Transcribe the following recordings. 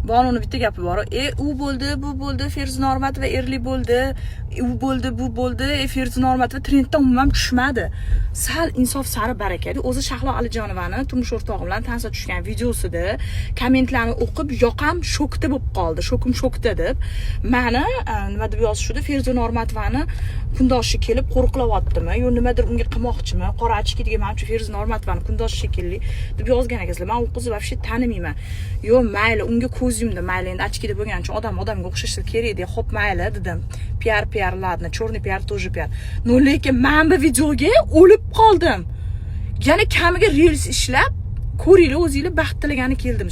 Bonuni bitta gapi bor. U bo'ldi, bu bo'ldi, Feruz Normatova erli bo'ldi, u bo'ldi, bu bo'ldi, Feruz Normatova trenddan umuman tushmadi. Sal insof sari barakadi. O'zi Shahlo Alijonovani turmush o'rtog'i bilan tansa tushgan videosida kommentlarni o'qib, yoqam shokda bo'lib qoldi. Shokim shokda deb. Meni nima deb yozishdi? Feruz Normatovani kundoshi kelib qo'riqlayaptimi yo nimadir unga qilmoqchimi? Qora ochki degan menimcha Feruz Normatovani kundoshi shekilli deb yozgan ekanlar. Men u qizni вообще tanimayman. Yo mayli, unga ko'z yumdi, mayli endi ochkida bo'lgani uchun odamga o'xshashi kerak edi. Xo'p mayli dedim. PR, ladno, черный PR тоже PR. No lekin men bu videoga o'lib qoldim. Yana kamiga reels ishlab, ko'ringlar o'zingizlar baxt tilagani keldim.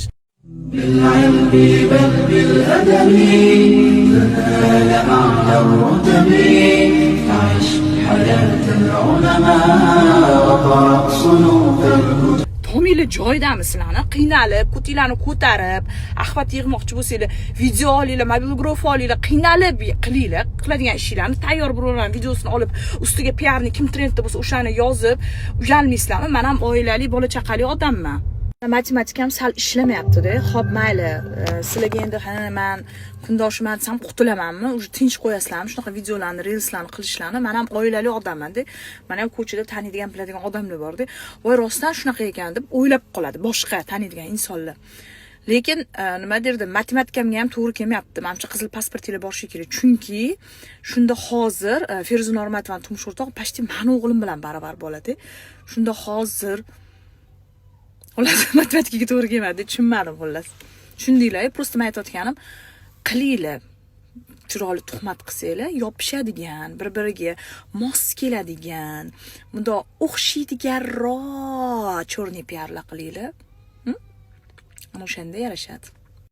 بالعلم بل بالأدب تنال أعلى الرتب تعش حياة العلماء وقرأ صنوف الكتب. Tominglar joyidami sizlarni? Qiynalib, kutinglarni ko'tarib, axbat yig'moqchi bo'lsanglar, video olinglar, mobilgraf olinglar, qiynalib qilinglar, qiladigan ishinglarni tayyor bo'lgan videosini olib, ustiga PRni kim trendda bo'lsa, o'shani yozib, uyalmaysizlarmi? Men ham oilali, bola chaqali odamman. Matematikam sal ishlamayapti-da. Xo'p, mayli. Sizlarga endi men kundoshman desam qutulamanmi? Uje tinch qo'yasizlarmi? Shunaqa videolarni, reelslarni qilishlarni. Men ham oilali odamman-da. Men ham ko'chada taniydigan, biladigan odamlar bor-da. Voy, rostdan shunaqa ekan deb o'ylab qoladi boshqa taniydigan insonlar. Lekin nima derdim, matematikamga ham to'g'ri kelmayapti. Menimcha qizil pasportinglar borishi kerak. Chunki shunda hozir Feruz Normatovaning turmush o'rtog'i почти meni o'g'lim bilan baravar bo'ladi. Shunda hozir xullas matematikaga to'g'ri kelmadi, tushunmadim xullas. Tushundinglar, просто men aytayotganim, qilinglar. Chiroyli tuhmat qilsanglar, yopishadigan, bir-biriga mos keladigan, bundoq o'xshaydiganroq черный PRlar qilinglar. Ana o'shanda yarashadi.